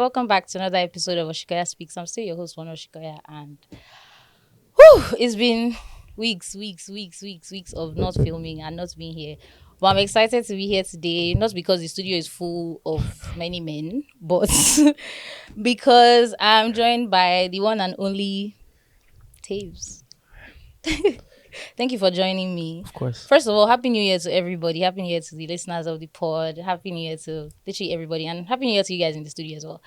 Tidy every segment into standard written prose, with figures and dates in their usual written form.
welcome back to another episode of Osikoya Speaks. I'm still your host, Wonu Osikoya, and it's been weeks of not filming and not being here. But I'm excited to be here today, not because the studio is full of many men, but because I'm joined by the one and only Taves. Thank you for joining me. Of course. First of all, Happy New Year to everybody. Happy New Year to the listeners of the pod. Happy New Year to literally everybody. And Happy New Year to you guys in the studio as well.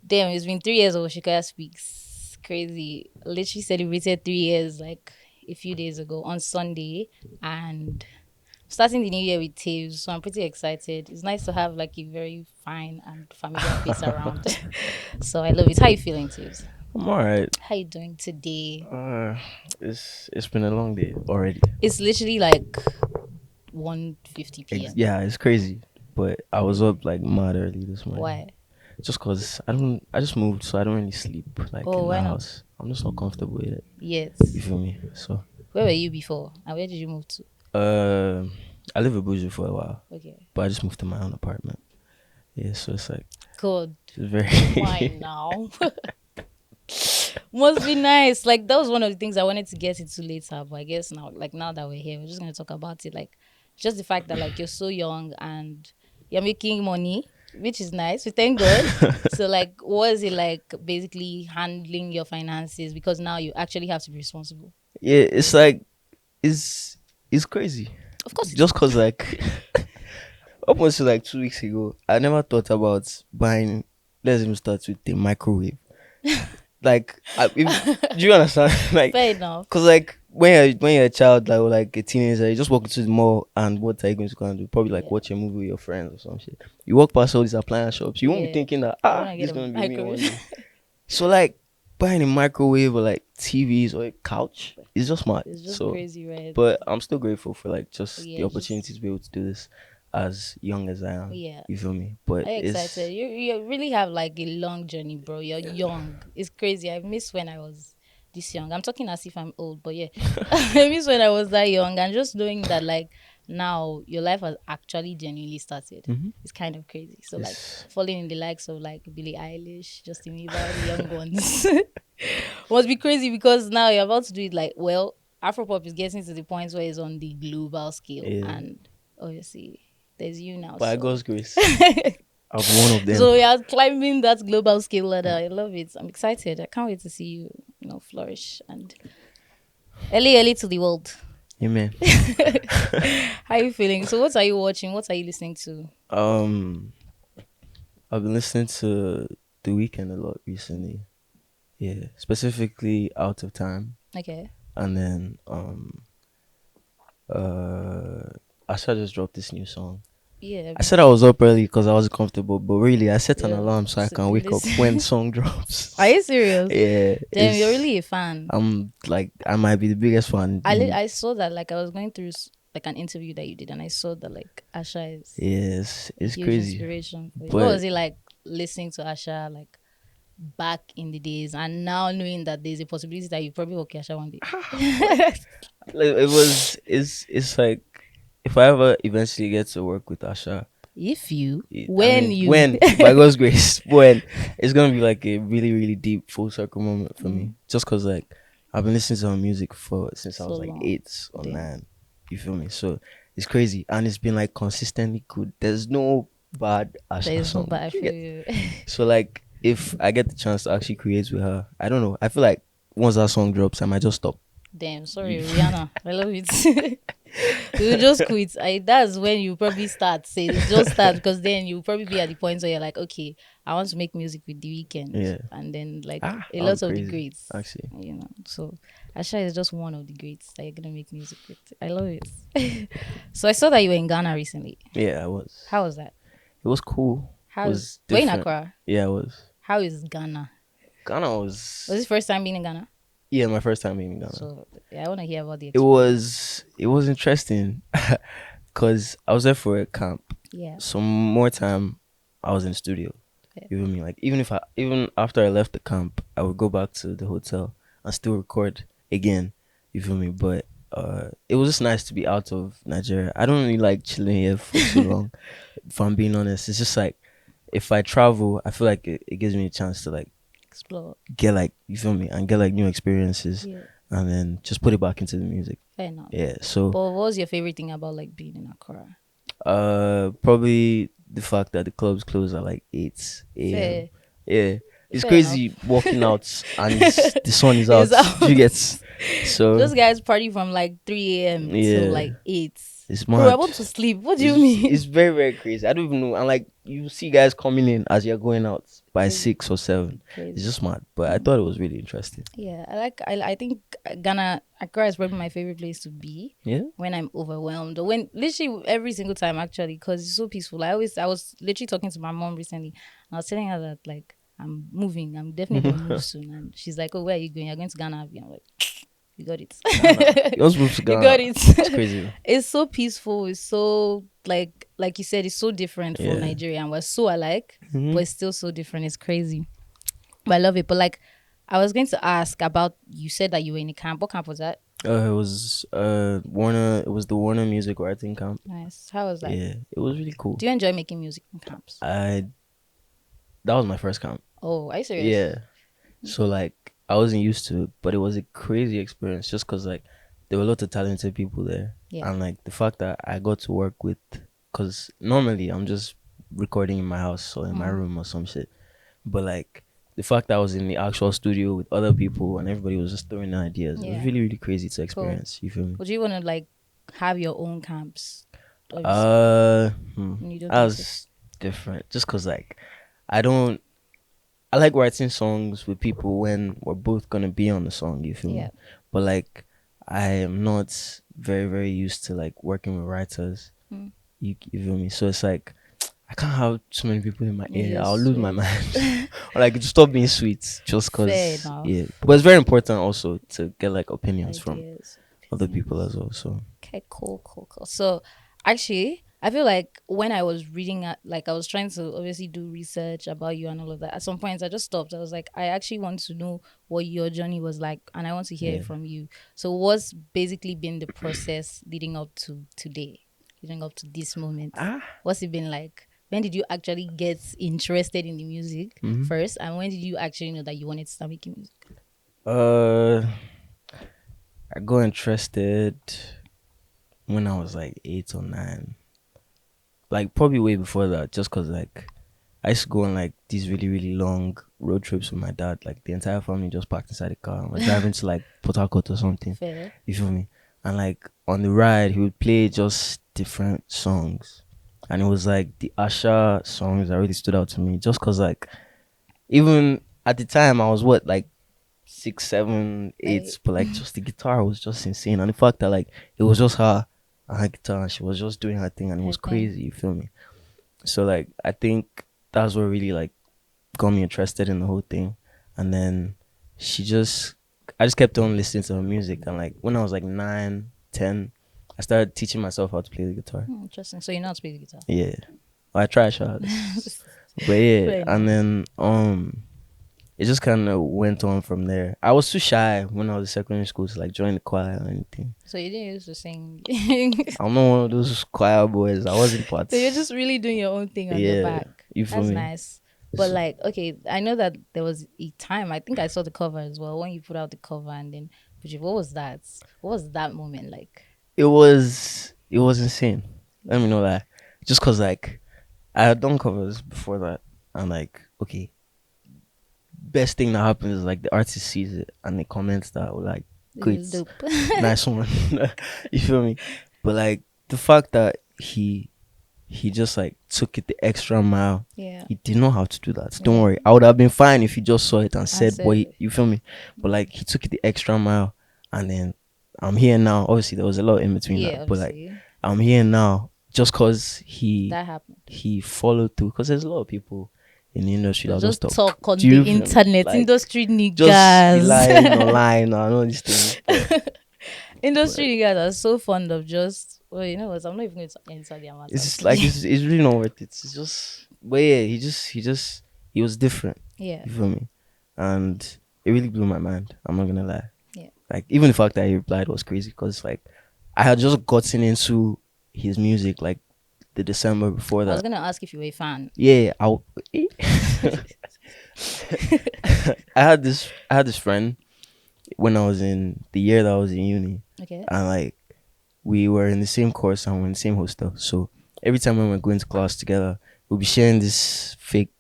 Damn, it's been 3 years of Osikoya Speaks. Crazy. Literally celebrated 3 years like a few days ago on Sunday. And starting the new year with Taves. So I'm pretty excited. It's nice to have like a very fine and familiar face around. So I love it. How you feeling, Taves? I'm alright. How you doing today? It's been a long day already. It's literally like 1:50 p.m. Yeah, it's crazy. But I was up like mad early this morning. Why? Just cause I just moved, so I don't really sleep like in why the not? house. I'm just not comfortable with it. Yes. You feel me? So Where were you before? And where did you move to? I live in Buju for a while, Okay. but I just moved to my own apartment. Yeah, so it's like Good. it's very Why now? Must be nice. Like that was one of the things I wanted to get into later, but I guess now that we're here, we're just gonna talk about it. Like just the fact that like you're so young and you're making money, which is nice. We thank God. So like what is it like basically handling your finances? Because now you actually have to be responsible. Yeah, it's like it's crazy. Of course Just cause like up until like 2 weeks ago, I never thought about buying. Let's even start with the microwave. Like, do you understand? Like, fair enough. cause like when you're a child, like or like a teenager, you just walk into the mall and what are you going to go and do? Probably like watch a movie with your friends or some shit. You walk past all these appliance shops, you won't be thinking that this is gonna be me one day. So like buying a microwave or like TVs or a couch is just smart. It's just so crazy, right? But I'm still grateful for like just Yeah, the opportunity to be able to do this as young as I am. Yeah. You feel me? But I'm excited. You really have like a long journey, bro. You're young. It's crazy. I miss when I was this young. I'm talking as if I'm old, but yeah. I miss when I was that young and just knowing that like now your life has actually genuinely started. It's kind of crazy. So like falling in the likes of like Billie Eilish, Justin Bieber, the young ones must be crazy because now you're about to do it like Afropop is getting to the point where it's on the global scale and obviously there's you now. By so. God's grace, I'm one of them. So we are climbing that global scale ladder. I love it. I'm excited. I can't wait to see you, flourish and early to the world. Amen. How are you feeling? So what are you watching? What are you listening to? I've been listening to The Weeknd a lot recently. Yeah, specifically Out of Time. Okay. And then Asha just dropped this new song. Yeah. I said I was up early because I was comfortable, but really I set an Yeah, alarm so I so can wake up when song drops. Are you serious? Yeah. Damn, you're really a fan. I'm like, I might be the biggest fan. I saw that like I was going through like an interview that you did and I saw that like Asha is Yes, it's huge crazy. inspiration for you. But What was it like listening to Asha like back in the days and now knowing that there's a possibility that you probably work Asha one day? like, it's like if I ever eventually get to work with Asha, when by God's grace, when it's gonna be like a really really deep full circle moment for me. Just cause like I've been listening to her music since I was like 8 or 9. You feel me? So it's crazy and it's been like consistently good. There's no bad Asha song. I feel you. So like if I get the chance to actually create with her, I don't know. I feel like once that song drops, I might just stop. Damn, sorry, Rihanna. I love it. You just quit. That's when you probably start. Say just start because then you probably be at the point where you're like, okay, I want to make music with The Weeknd. Yeah. And then like a lot of the greats. Actually. So Asha is just one of the greats that you're gonna make music with. I love it. So I saw that you were in Ghana recently. Yeah, I was. How was that? It was cool. Were you in Accra? Yeah, I was. How is Ghana? Ghana was this first time being in Ghana? Yeah, my first time being in Ghana. So I want to hear about the experience. It was interesting because I was there for a camp. Yeah. So more time I was in the studio. Okay. You feel me? Like even after I left the camp, I would go back to the hotel and still record again. You feel me? But it was just nice to be out of Nigeria. I don't really like chilling here for so long. If I'm being honest, it's just like if I travel, I feel like it gives me a chance to like explore, get like, you feel me, and get like new experiences, and then just put it back into the music. Fair enough. Yeah. So. But what was your favorite thing about like being in Accra? Probably the fact that the clubs close at like 8 a.m. Yeah. It's Fair crazy enough. walking out and the sun is out. You get so those guys party from like 3 a.m. till like 8. It's mad. Bro, I mad. want to sleep. What do you mean? It's very, very crazy. I don't even know. And like you see guys coming in as you're going out by 6 or 7. It's just mad. But I thought it was really interesting. Yeah, I think Accra is probably my favorite place to be. Yeah. When I'm overwhelmed, or when literally every single time actually, because it's so peaceful. I was literally talking to my mom recently, and I was telling her that like I'm moving. I'm definitely gonna move soon, and she's like, "Oh, where are you going? You're going to Ghana?" I'm like, "You got it. You also moved to Ghana. You got it." It's crazy. It's so peaceful. It's so like you said, it's so different from Nigeria, and we're so alike, but it's still so different. It's crazy, but I love it. But like, I was going to ask about. You said that you were in a camp. What camp was that? It was Warner. It was the Warner Music Writing Camp. Nice. How was that? Yeah, it was really cool. Do you enjoy making music in camps? That was my first camp. Oh, are you serious? Yeah. So like I wasn't used to it, but it was a crazy experience just because like there were a lot of talented people there, and like the fact that I got to work with, because normally I'm just recording in my house or in my room or some shit, but like the fact that I was in the actual studio with other people and everybody was just throwing ideas, it was really, really crazy to experience. Cool. You feel me? Would you want to like have your own camps? That was different just because like I like writing songs with people when we're both gonna be on the song, you feel me? But like I am not very, very used to like working with writers. You feel me? So it's like I can't have too many people in my ear. I'll lose my mind. Or like just stop being sweet just because. Yeah. But it's very important also to get like opinions from other people as well. So okay, cool. So actually I feel like when I was reading, like I was trying to obviously do research about you and all of that. At some points, I just stopped. I was like, I actually want to know what your journey was like, and I want to hear it from you. So, what's basically been the process leading up to today, leading up to this moment? What's it been like? When did you actually get interested in the music first, and when did you actually know that you wanted to start making music? I got interested when I was like 8 or 9. Like probably way before that, just cause like I used to go on like these really, really long road trips with my dad. Like the entire family just packed inside the car and we're driving to like Port Harcourt or something. Fair. You feel me? And like on the ride, he would play just different songs, and it was like the Asha songs that really stood out to me. Just cause like even at the time I was like 6, 7, 8, but like just the guitar was just insane, and the fact that like it was just her and her guitar and she was just doing her thing and it was crazy, you feel me? So like I think that's what really like got me interested in the whole thing. And then I just kept on listening to her music, and like when I was like 9, 10, I started teaching myself how to play the guitar. Interesting. So you know how to play the guitar? Yeah. Well, I try sure. But yeah, and then it just kind of went on from there. I was too shy when I was in secondary school to like join the choir or anything. So you didn't used to sing? I'm not one of those choir boys. I wasn't part. So you're just really doing your own thing on the back. You feel That's me? Nice. But like, okay, I know that there was a time, I think I saw the cover as well, when you put out the cover, and then what was that? What was that moment like? It was insane. Let me know that. Just cause like I had done covers before that, and like, okay, best thing that happens is like the artist sees it and they comments that were like, great, nice one. You feel me? But like the fact that he just like took it the extra mile. Yeah. He didn't know how to do that. Don't worry. I would have been fine if he just saw it and said, boy, you feel me? But like he took it the extra mile, and then I'm here now. Obviously there was a lot in between that. But like I'm here now just cause that happened. He followed through, because there's a lot of people in the industry that just talk on the internet, like, industry niggas. Just lying online or all these things. Industry niggas are so fond of just, well, you know what, I'm not even going to enter their matter. It's just like it's really not worth it. It's just, but yeah, he was different. Yeah. You feel me? And it really blew my mind. I'm not gonna lie. Yeah. Like even the fact that he replied was crazy, because like I had just gotten into his music like the December before I was that. gonna ask if you were a fan. Yeah, I had this friend when I was in the year that I was in uni, Okay. and like we were in the same course and we were in the same hostel. So every time when we were going to class together, we'll be sharing this fake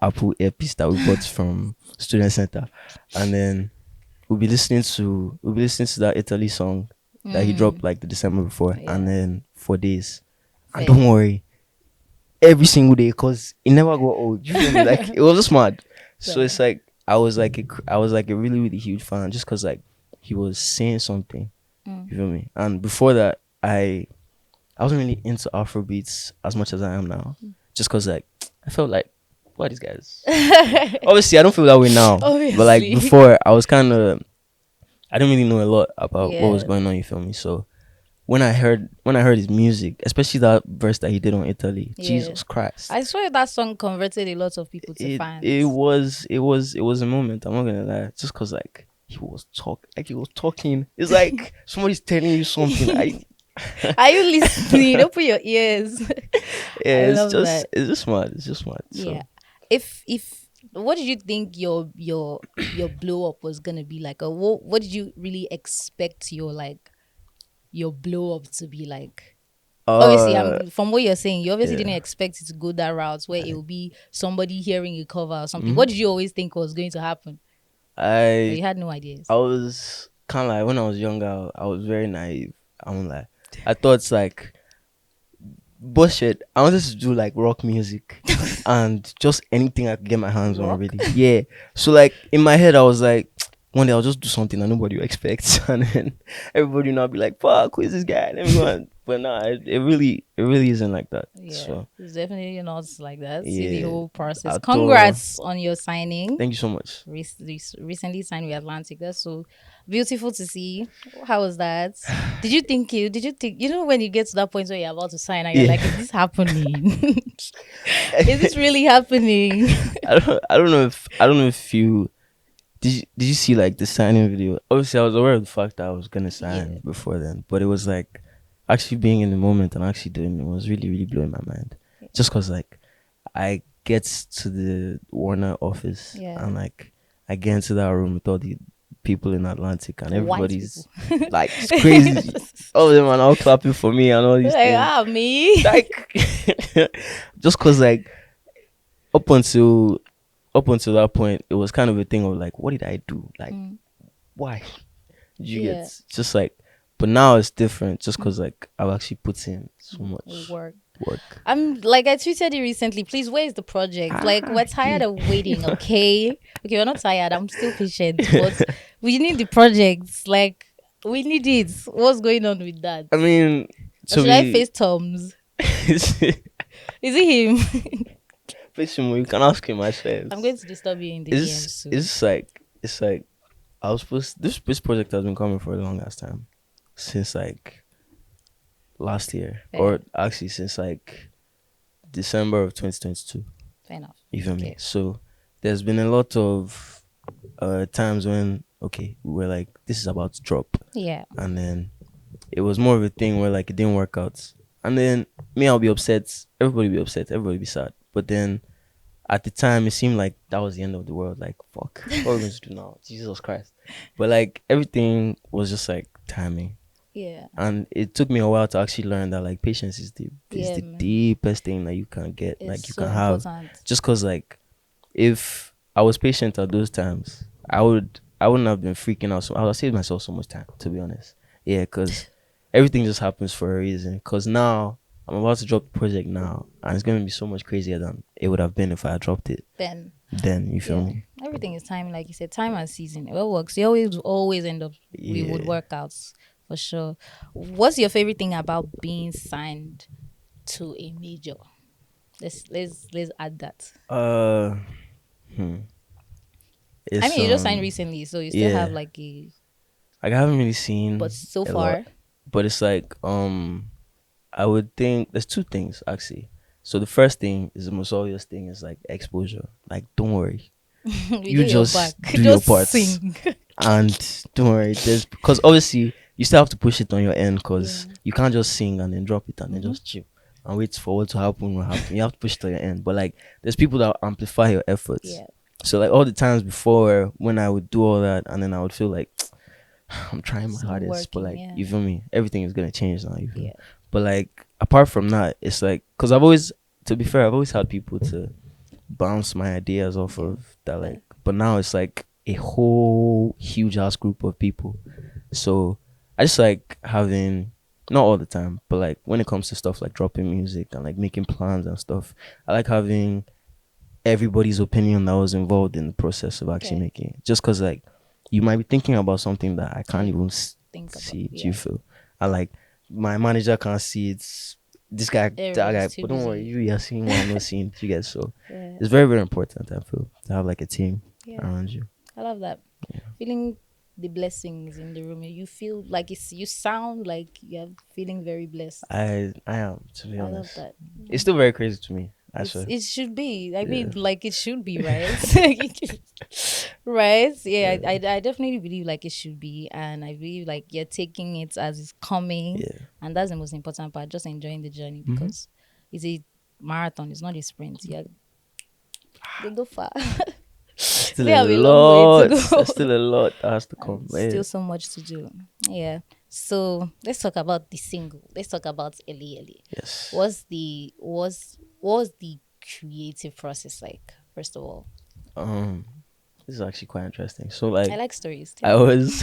Apple earpiece that we bought from student center, and then we'll be listening to that Italy song that he dropped like the December before, and Yeah. then for days. And Fair. don't worry, every single day, cause it never got old. You feel me? Like it was just mad. So Fair. it's like I was like a really really huge fan just cause like he was saying something. You feel me? And before that, I wasn't really into Afrobeats as much as I am now, just cause like I felt like what are these guys? Obviously, I don't feel that way now, but like Obviously. before, I didn't really know a lot about what was Yeah. going on. You feel me? So when I heard his music, especially that verse that he did on Italy, Yeah. Jesus Christ, I swear that song converted a lot of people to fans. it was a moment. I'm not gonna lie, just cause like he was talking. It's like somebody's telling you something. Are you listening? Open your ears. Yeah, I love that. it's just smart. It's just smart. Yeah. So If what did you think your blow up was gonna be like? Or what did you really expect your blow up to be like? Obviously, uh I'm from what you're saying, you obviously didn't yeah. expect it to go that route where it will be somebody hearing a cover or something. Mhm. What did you always think was going to happen? Or I you had no ideas. I was kind of like when I was younger, I was very naive. I'm like I thought it's like bullshit. I wanted to do like rock music and just anything I could get my hands on Rock? really. Yeah. So like in my head I was like one day I'll just do something that nobody will expect and then everybody will now be like, fuck, who is this guy? Let me go on. But nah, it really isn't like that. Yeah, So it's definitely not like that. See the yeah. whole process. At all. Congrats on your signing. Thank you so much. Recently signed with Atlantic. That's so beautiful to see. How was that? Did you think you know when you get to that point where you're about to sign and you're Yeah. like, is this happening? Is this really happening? I don't know if you did you see like the signing video? Obviously, I was aware of the fact that I was gonna Yeah. sign before then, but it was like actually being in the moment and actually doing it was really really blowing my mind. Just cause like I get to the Warner office Yeah. and like I get into that room with all the people in Atlantic and White everybody's people. like it's crazy. All of them are now clapping for me and all these Like, things. me. Like just cause like up until that point, it was kind of a thing of like, what did I do? Like, Mm, why? You yeah. get just like, but now it's different just because like I've actually put in so much Work. work. I'm like I tweeted you recently. Please, where is the project? Like we're tired Yeah. of waiting. Okay, we're not tired. I'm still patient, but we need the projects. Like we need it. What's going on with that? I mean, Or should I face Tom's? Is it him? you can ask him. I said, I'm going to disturb you in the DMs soon. it's like I was supposed. This project has been coming for the longest time, since like last year, or actually since like December of 2022. Fair enough. You feel me? Okay. So there's been a lot of times when okay, we were like, this is about to drop, Yeah. and then it was more of a thing where like it didn't work out, and then me I'll be upset, everybody be upset, everybody be sad, but then at the time it seemed like that was the end of the world. Like fuck, what are we going to do now? Jesus Christ! But like everything was just like timing. Yeah. And it took me a while to actually learn that like patience is the Man. deepest thing that you can get, It's like you so can have. important. Just cause like if I was patient at those times, I wouldn't have been freaking out. So I would have saved myself so much time, to be honest. Yeah, cause everything just happens for a reason. Cause now I'm about to drop the project now, and it's gonna be so much crazier than it would have been if I had dropped it. Then you feel me? Everything is time, like you said, time and season. It all works. You always end up we would work out for sure. What's your favorite thing about being signed to a major? Let's add that. It's, I mean, you just signed recently, so you still have like a. Like I haven't really seen, but so a far, lot, but it's like I would think there's two things actually. So the first thing is the most obvious thing is like exposure. Like don't worry, you just do your parts, sing. and don't worry. There's because obviously you still have to push it on your end because you can't just sing and then drop it and then just chill. and wait for what to happen will happen. You have to push to your end. But like there's people that amplify your efforts. Yeah. So like all the times before when I would do all that and then I would feel like I'm trying my hardest, but like you feel me, everything is gonna change now. You feel me? But like apart from that, it's like because I've always, to be fair, I've always had people to bounce my ideas off of that. Like, but now it's like a whole huge ass group of people. So I just like having, not all the time, but like when it comes to stuff like dropping music and like making plans and stuff, I like having everybody's opinion that was involved in the process of actually making it. Just because like you might be thinking about something that I can't even see. Do you feel? And like my manager can't see it. This guy, that guy, but don't worry, you are seeing what I'm not seeing. You get so. It's very, very important, I feel, to have like a team around you. I love that. Feeling the blessings in the room. You feel like you sound like you're feeling very blessed. I am, to be honest. I love that. It's still very crazy to me. Actually. It should be. I mean, like it should be, right? Right? Yeah, I definitely believe like it should be, and I believe like you're taking it as it's coming, and that's the most important part. Just enjoying the journey because it's a marathon. It's not a sprint. Yeah, don't go far. Still a lot. There's still a lot that has to come. Still so much to do. Yeah. So let's talk about the single. Let's talk about Eli Eli. Yes. What's the creative process like? First of all, this is actually quite interesting. So like, I like stories. I was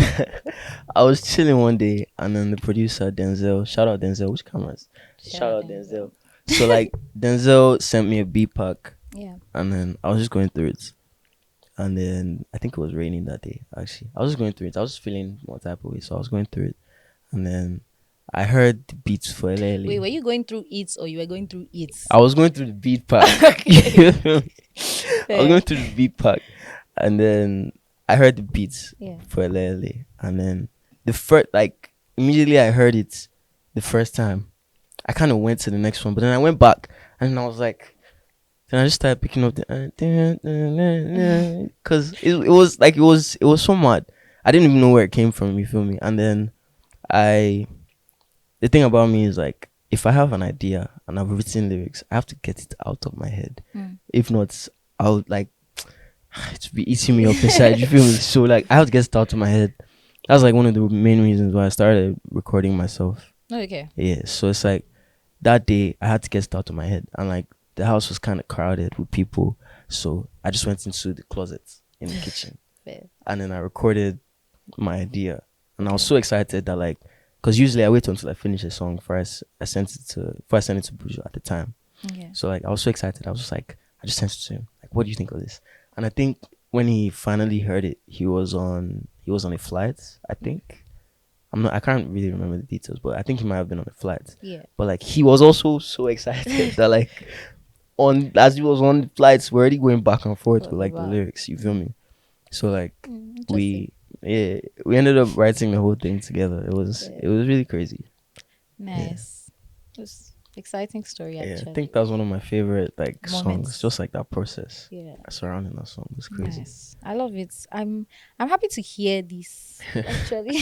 I was chilling one day, and then the producer Denzel, shout out Denzel, which cameras? Shout out Denzel. So like Denzel sent me a beat pack. Yeah. And then I was just going through it. And then I think it was raining that day, actually. I was just going through it. I was just feeling one type of way, so I was going through it. And then I heard the beats for LL. Wait, were you going through it or you were going through it? I was going through the beat pack. I was going through the beat pack. And then I heard the beats for LL. And then the first, like, immediately I heard it the first time. I kind of went to the next one, but then I went back and I was like, then I just started picking up the because it was like it was so mad. I didn't even know where it came from. You feel me? And then the thing about me is like if I have an idea and I've written lyrics, I have to get it out of my head. If not, I'll like it's be eating me up inside. You feel me? So like I have to get it out of my head. That's like one of the main reasons why I started recording myself. Okay. Yeah. So it's like that day I had to get it out of my head, and like the house was kind of crowded with people, so I just went into the closet in the kitchen and then I recorded my idea. And I was so excited that like, because usually I wait until I finish a song before I sent it to Buju at the time. So like I was so excited. I was just like, I just sent it to him, like, what do you think of this? And I think when he finally heard it, he was on a flight, I think. I can't really remember the details, but I think he might have been on a flight. But like he was also so excited that like as he was on the flights, we're already going back and forth with like the lyrics. You feel me? So like we ended up writing the whole thing together. It was really crazy. Nice. It was exciting story. Actually. I think that was one of my favorite like songs. Just like that process. Surrounding that song was crazy. Nice. I love it. I'm happy to hear this actually.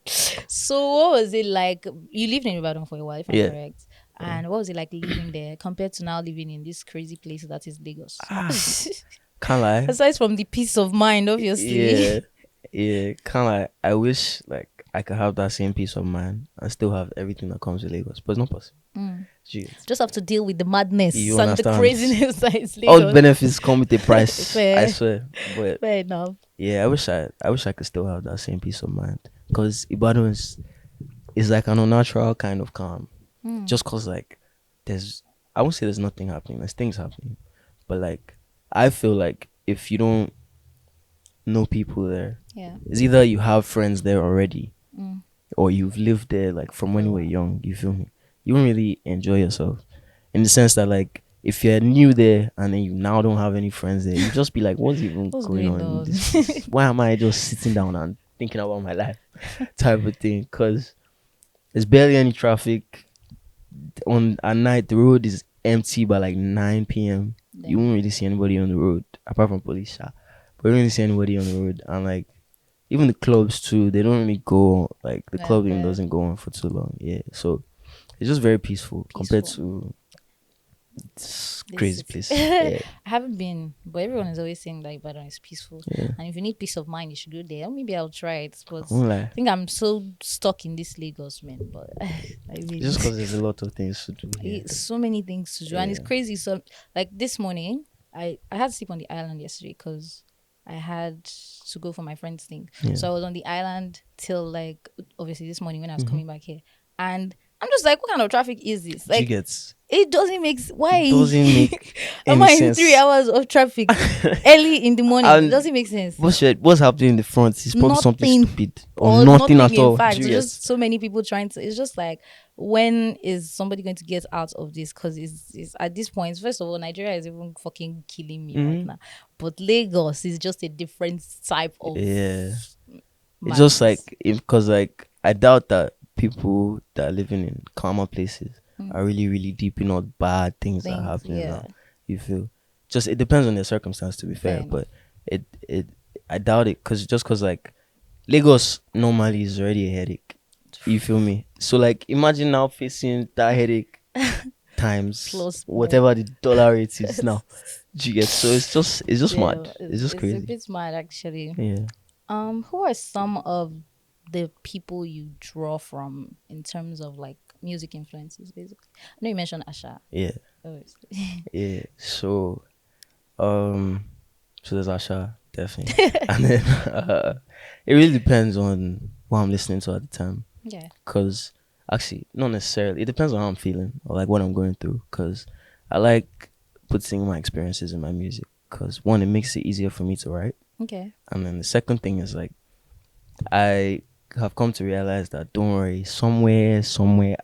So what was it like? You lived in Ibadan for a while, if I'm correct. And what was it like living there compared to now living in this crazy place that is Lagos? Can't lie. Aside from the peace of mind, obviously. Can't lie. I wish like I could have that same peace of mind and still have everything that comes with Lagos, but it's not possible. Just have to deal with the madness and the craziness that is Lagos. All benefits come with a price. I swear. But fair enough. Yeah, I wish I could still have that same peace of mind, because Ibadan is like an unnatural kind of calm. Just cause like I won't say there's nothing happening. There's things happening, but like I feel like if you don't know people there, it's either you have friends there already, or you've lived there like from when you were young. You feel me? You won't really enjoy yourself, in the sense that like if you're new there and then you now don't have any friends there, you just be like, what's even going on in this place? Why am I just sitting down and thinking about my life, type of thing? Because there's barely any traffic. At night the road is empty by like 9 p.m. You won't really see anybody on the road apart from police, but you don't really see anybody on the road. And like even the clubs too, they don't really go, like the club even doesn't go on for too long. So It's just very peaceful compared to this crazy place. Yeah. I haven't been, but everyone is always saying that Ibadan is peaceful. Yeah. And if you need peace of mind, you should go there. Maybe I'll try it. But I won't lie. I think I'm so stuck in this Lagos, man. But It's just because there's a lot of things to do here. So many things to do, and it's crazy. So, like this morning, I had to sleep on the island yesterday because I had to go for my friend's thing. Yeah. So I was on the island till like obviously this morning when I was coming back here, and I'm just like, what kind of traffic is this? Like, it doesn't make why? It doesn't make am I in 3 hours of traffic early in the morning? It doesn't make sense. What's happening in the front is probably something stupid or nothing at all. In fact, just so many people trying to. It's just like, when is somebody going to get out of this? Because it's at this point. First of all, Nigeria is even fucking killing me right now. But Lagos is just a different type of. Yeah, it's just like because like I doubt that people that are living in calmer places are really deep in all bad things that are happening now. You feel? Just it depends on their circumstance, to be fair, but it I doubt it because like Lagos normally is already a headache. You feel me? So like imagine now facing that headache times whatever the dollar rate is now. Do you get? So it's just mad. It's just crazy. It's a bit mad actually. Yeah. Who are some of the people you draw from in terms of like music influences, basically? I know you mentioned Asha. Yeah. Obviously. Yeah. So there's Asha, definitely. And then it really depends on what I'm listening to at the time. Yeah. Because actually, not necessarily. It depends on how I'm feeling or like what I'm going through. Because I like putting my experiences in my music. Because one, it makes it easier for me to write. Okay. And then the second thing is like, I have come to realize that don't worry, somewhere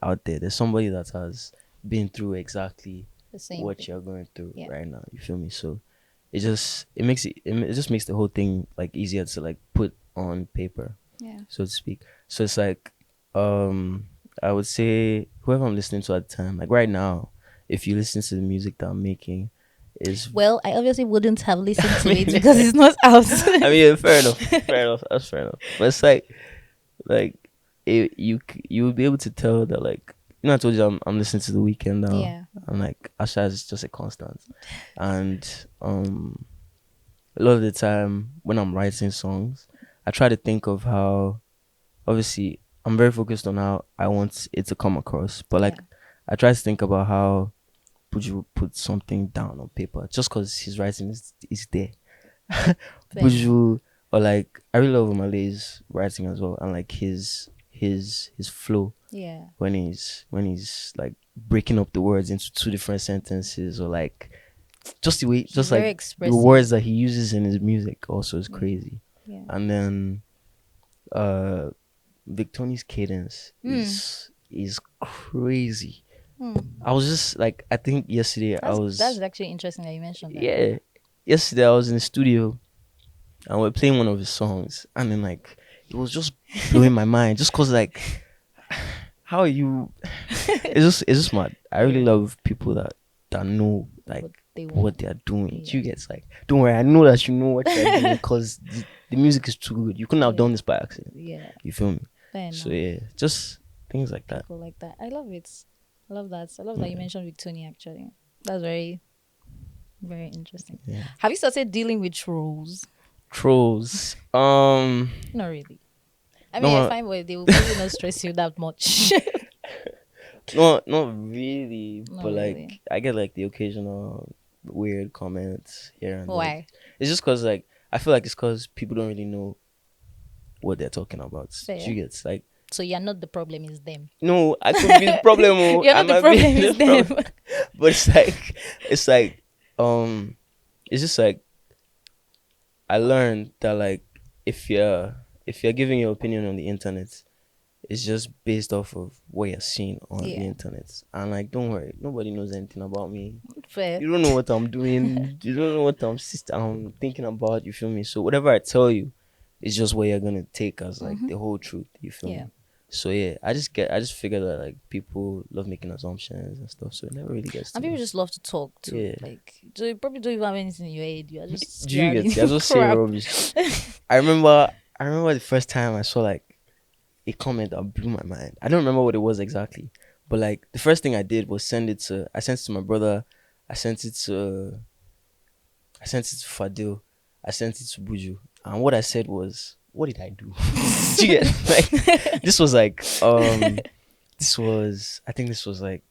out there's somebody that has been through exactly what you're going through right now. You feel me? So it just makes the whole thing like easier to like put on paper, so to speak. So it's like I would say whoever I'm listening to at the time, like right now, if you listen to the music that I'm making, well, I obviously wouldn't have listened to it because it's not out. I mean, fair enough. That's fair enough. But it's like you would be able to tell that, like, you know, I told you I'm listening to The Weeknd now. Yeah. And like Asha is just a constant. And a lot of the time when I'm writing songs, I try to think of how, obviously I'm very focused on how I want it to come across, but like I try to think about how would you put something down on paper just because his writing is there. Would you, or like I really love Omalay's writing as well, and like his flow. Yeah. When he's like breaking up the words into two different sentences, or like just the way, just like expressive. The words that he uses in his music also is crazy. Yeah. And then Victoni's cadence is crazy. I was just like, I think yesterday that's actually interesting that you mentioned that. Yeah. Yesterday I was in the studio and we're playing one of his songs, and then like it was just blowing my mind just cause like how are you it's just mad. I really love people that know like what they are doing. You get like, don't worry, I know that you know what you're doing because the music is too good. You couldn't have done this by accident. Yeah. You feel me? So yeah, just things like that. People like that. I love it. I love that. I love that you mentioned Victoria actually. That's very, very interesting. Yeah. Have you started dealing with trolls? Trolls? Not really. I mean, I find they will really not stress you that much. Not really. But like, I get like the occasional weird comments here and there. Why? It's just because like, I feel like it's because people don't really know what they're talking about. You get like. So you're not the problem, it's them. No, I could be the problem. You're not the problem, it's them. But it's just like I learned that like if you're giving your opinion on the internet, it's just based off of what you're seeing on the internet. And like, don't worry, nobody knows anything about me. Fair. You don't know what I'm doing. You don't know what I'm thinking about. You feel me? So whatever I tell you, it's just what you're gonna take as like the whole truth. You feel me? So yeah, I just figured that like people love making assumptions and stuff, so it never really gets to and people just love to talk too. Yeah. Like, so you probably don't even have anything in your head. You are just you're just saying rubbish. I remember the first time I saw like a comment that blew my mind. I don't remember what it was exactly, But like the first thing I did was I sent it to my brother, I sent it to I sent it to Fadil, I sent it to Buju. And what I said was, what did I do? Do you get like I think this was like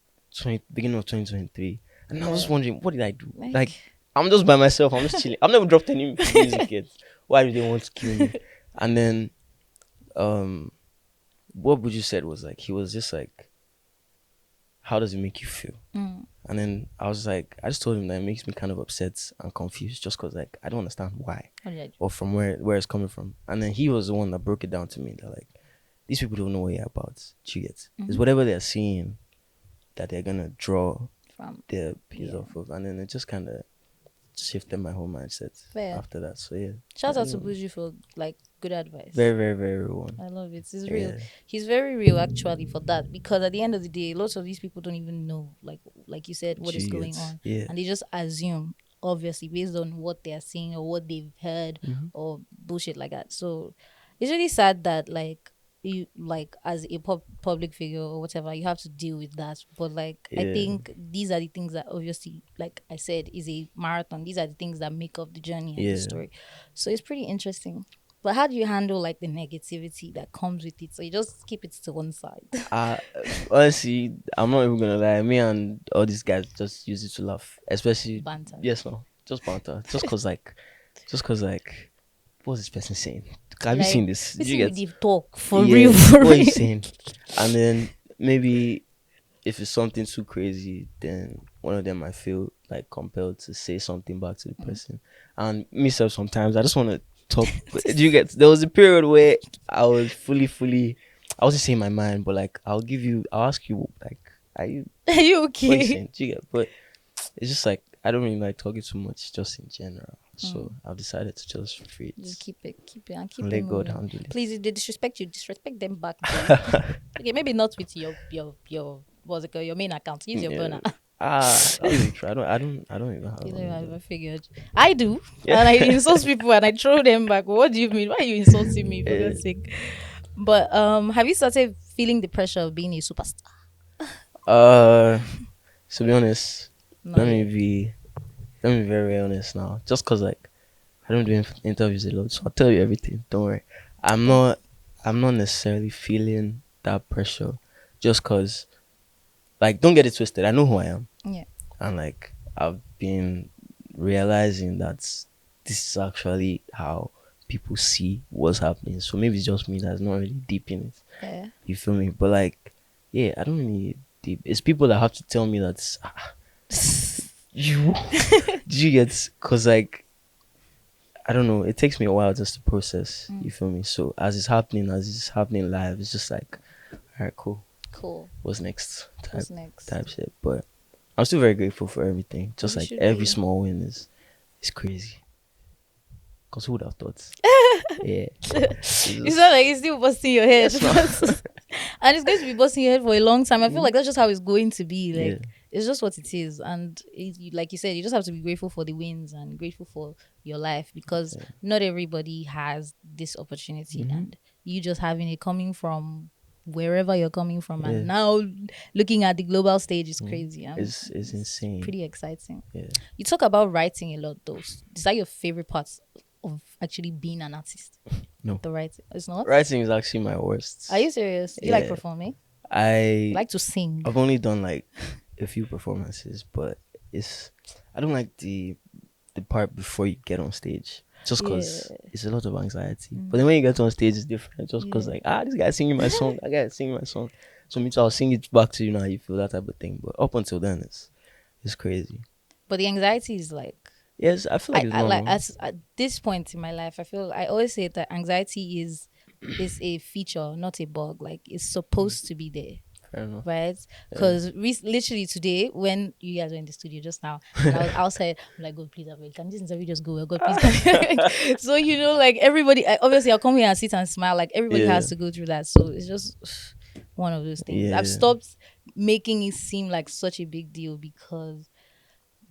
beginning of 2023. And I was wondering, what did I do? Like I'm just by myself, I'm just chilling. I've never dropped any music yet. Why do they want to kill me? And then what Buju said was like, he was just like, how does it make you feel? And then I was like, I just told him that it makes me kind of upset and confused just because like I don't understand why or from where it's coming from. And then he was the one that broke it down to me that like, these people don't know what you're about. Do you get? It's whatever they're seeing that they're gonna draw from their piece off of, and then it just kind of shifted my whole mindset after that. So yeah, shout out to Buju for like good advice. Very, very, very real one. I love it. It's real. He's very real actually for that, because at the end of the day, lots of these people don't even know, like you said, what is going on, and they just assume, obviously based on what they are seeing or what they've heard or bullshit like that. So it's really sad that like you, like as a public figure or whatever, you have to deal with that. But like I think these are the things that, obviously, like I said, is a marathon. These are the things that make up the journey and the story. So it's pretty interesting. But how do you handle like the negativity that comes with it? So you just keep it to one side. Honestly, I'm not even gonna lie. Me and all these guys just use it to laugh, especially banter. Yes, no, just banter. Just cause like, what's this person saying? Have you seen this? Did you get talk for real? What are you saying? And then maybe if it's something too crazy, then one of them might feel like compelled to say something back to the person. And myself, sometimes I just want to talk. Do you get? There was a period where I was fully. I wasn't saying my mind, but like I'll ask you, like, are you okay? What are you saying? Do you get? But it's just like I don't really like talking too much, just in general. So I've decided to just free it. Just keep it, and let God handle it. Please, if they disrespect you, disrespect them back. Okay, maybe not with your what's it called, your main account. Use your burner. That's really true. I don't even have. You know, I figured. I do, and I insult people and I throw them back. What do you mean? Why are you insulting me, for God's sake? But have you started feeling the pressure of being a superstar? To be honest, let me be very, very honest now. Just cause like I don't do interviews a lot, so I'll tell you everything. Don't worry. I'm not necessarily feeling that pressure. Just cause, like, don't get it twisted. I know who I am. Yeah. And like I've been realizing that this is actually how people see what's happening. So maybe it's just me that's not really deep in it. Yeah. You feel me? But like, yeah, I don't really deep. It's people that have to tell me that you did you get? Cause like I don't know. It takes me a while just to process. You feel me? So as it's happening live, it's just like, all right, cool. What's next? Type shit. But I'm still very grateful for everything. Just like every small win is crazy. Cause who would have thought? Yeah. It's not like it's still busting your head. And it's going to be busting your head for a long time. I feel like that's just how it's going to be. Like it's just what it is. And like you said, you just have to be grateful for the wins and grateful for your life, because not everybody has this opportunity. And you just having it coming from wherever you're coming from and now looking at the global stage is crazy. It's insane. Pretty exciting. You talk about writing a lot though. Is that your favorite part of actually being an artist? No. The writing. It's not? Writing is actually my worst. Are you serious? Do you like performing? I like to sing. I've only done like a few performances, but I don't like the part before you get on stage. Just because it's a lot of anxiety. But then when you get on stage, it's different. Just because like, this guy's singing my song. That guy's singing my song. So me too, I'll sing it back to you now. You feel that type of thing. But up until then, it's crazy. But the anxiety is like... Yes, I feel like it's normal. At this point in my life, I always say that anxiety is a feature, not a bug. Like, it's supposed to be there. Fair enough. Right? Because literally today, when you guys were in the studio just now, and I was outside, I'm like, God, please, can this interview just go well? God, please. So, like everybody, obviously I'll come here and sit and smile. Like everybody has to go through that. So it's just one of those things. I've stopped making it seem like such a big deal, because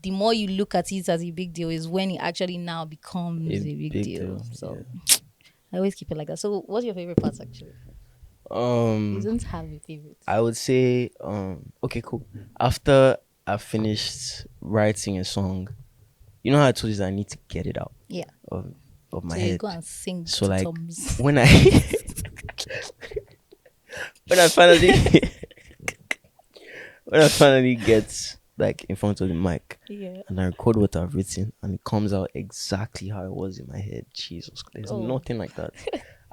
the more you look at it as a big deal is when it actually now becomes a big deal. So I always keep it like that. So what's your favorite part actually? You don't have a favorite. I would say, okay, cool. After I finished writing a song, you know how I told you that I need to get it out Yeah. of my So you head. go and sing So to like Tom's. when I when I finally when I finally get like in front of the mic, Yeah. and I record what I've written, and it comes out exactly how it was in my head. Jesus, there's nothing like that.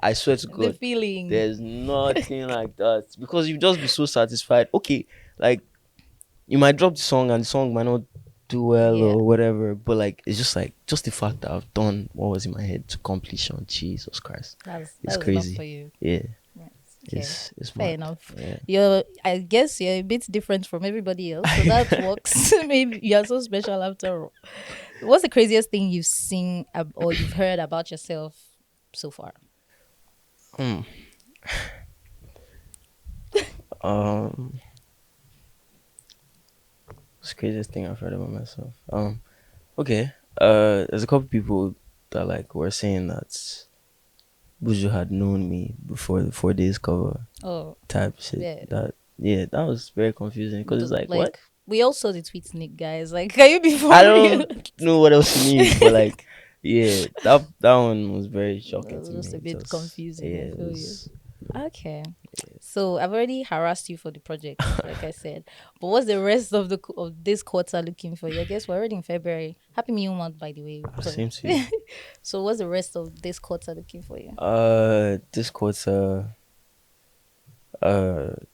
I swear to The God, feeling. there's nothing like that, because you just be so satisfied. Okay, like you might drop the song and the song might not do well Yeah. or whatever, but like it's just the fact that I've done what was in my head to completion. Jesus Christ, That's it's enough crazy. for you. Yeah, Right. Okay. it's Fair mad. enough. Yeah. I guess you're a bit different from everybody else, so that works. Maybe you're so special after all. What's the craziest thing you've seen or you've heard about yourself so far? Hmm. Um, what's the craziest thing I've heard about myself? Okay. There's a couple people that like were saying that Buju had known me before the 4 days cover Oh, type shit. yeah. That was very confusing, because it's like, what? Like, we all saw the tweets, Nick, guys. Like, can you be for I real? don't know what else you need, but like, yeah, that one was very It shocking was to just me. a bit confusing. Yeah, I it feel you. was. Okay. So I've already harassed you for the project, like I said. But what's the rest of this quarter looking for you? I guess we're already in February. Happy New Month, by the way. Same to you. So what's the rest of this quarter looking for you? This quarter,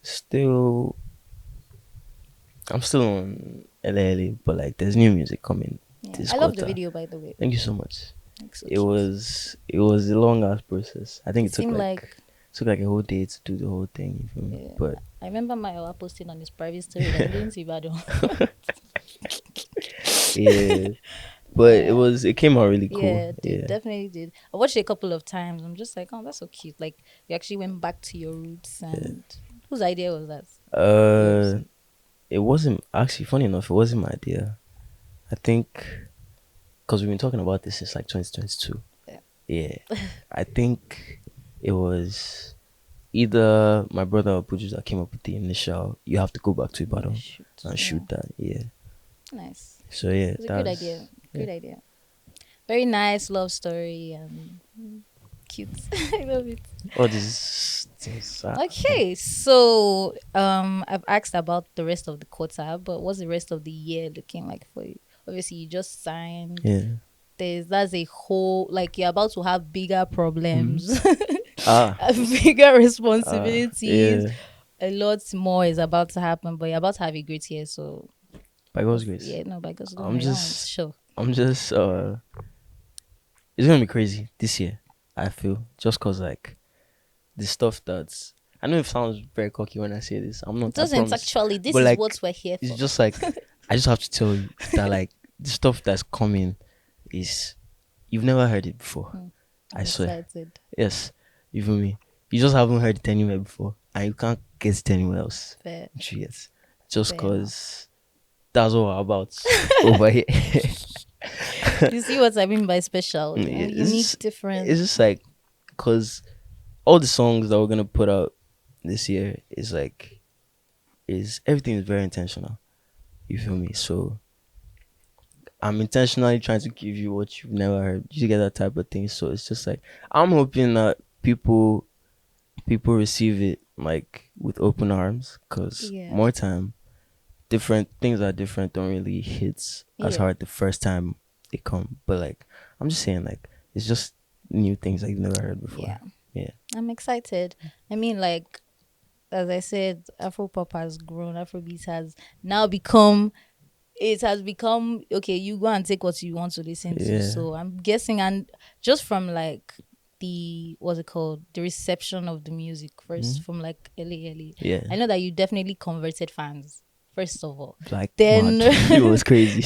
still, I'm still on LLA, but like, there's new music coming Yeah, this I love the quarter. video, by the way. Thank you so much. Looks so It cute. was a long ass process. I think It seemed like took like a whole day to do the whole thing. You feel me? yeah. But I remember my posting on his private story that I'm going to Ibadan. yeah, but it came out really cool. Yeah, it did. Definitely did. I watched it a couple of times. I'm just like, oh, that's so cute. Like, you actually went back to your roots. And whose idea was that? Yours. It wasn't actually, funny enough, it wasn't my idea. I think because we've been talking about this since like 2022. Yeah. I think it was either my brother or Buju that came up with the initial, you have to go back to Ibadan and shoot that. Yeah. Nice. So yeah, It's a good idea. Good idea. Very nice love story and cute. I love it. All these things. Okay, so I've asked about the rest of the quarter, but what's the rest of the year looking like for you? Obviously, you just signed. Yeah. That's a whole, like, you're about to have bigger problems, Mm-hmm. bigger responsibilities. Yeah. A lot more is about to happen, but you're about to have a great year. So By God's grace. yeah, no, by God's I'm grace, sure. I'm just it's gonna be crazy this year, I feel, just cause like the stuff that's, I know it sounds very cocky when I say this. I'm not. It doesn't actually. This is like, what we're here for. It's just like I just have to tell you that like the stuff that's coming is, you've never heard it before. I swear. Excited. Yes, you feel me? You just haven't heard it anywhere before, and you can't get it anywhere else. Fair. Yes, just Fair cause that's what we're about over here. You see what I mean by special? Unique, different. It's just like, cause all the songs that we're gonna put out this year is like, everything is very intentional. You feel me? So I'm intentionally trying to give you what you've never heard. You get that type of thing. So it's just like, I'm hoping that people receive it like with open arms, because more time, different things are different, don't really hit as hard the first time they come. But like, I'm just saying, like, it's just new things that you've never heard before. Yeah. I'm excited. I mean, like, as I said, Afropop has grown. Afrobeat has now become, it has become, okay, you go and take what you want to listen to. So I'm guessing, and just from like what's it called, the reception of the music first, from like early. Yeah. I know that you definitely converted fans first of all. Like, Then it was crazy.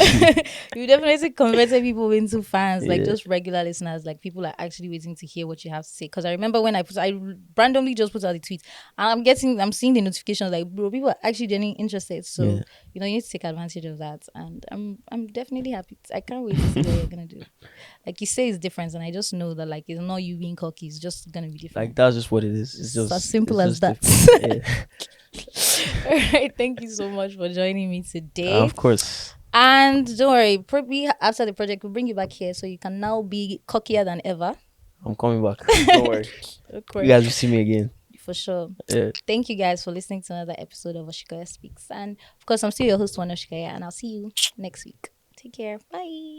you definitely converted people into fans, like Yeah. just regular listeners. Like people are actually waiting to hear what you have to say. Because I remember when I randomly just put out the tweet, and I'm seeing the notifications like, bro, people are actually genuinely interested. So Yeah. you need to take advantage of that. And I'm definitely happy. I can't wait to see what you're gonna do. Like you say, it's different, and I just know that like it's not you being cocky. It's just gonna be different. Like that's just what it is. It's just as simple as that. Yeah. All right, thank you so much for joining me today. Of course. And don't worry, probably after the project, we'll bring you back here so you can now be cockier than ever. I'm coming back. Don't worry. Okay. You guys will see me again. For sure. Yeah. Thank you guys for listening to another episode of Osikoya Speaks. And of course, I'm still your host, Osikoya, and I'll see you next week. Take care. Bye.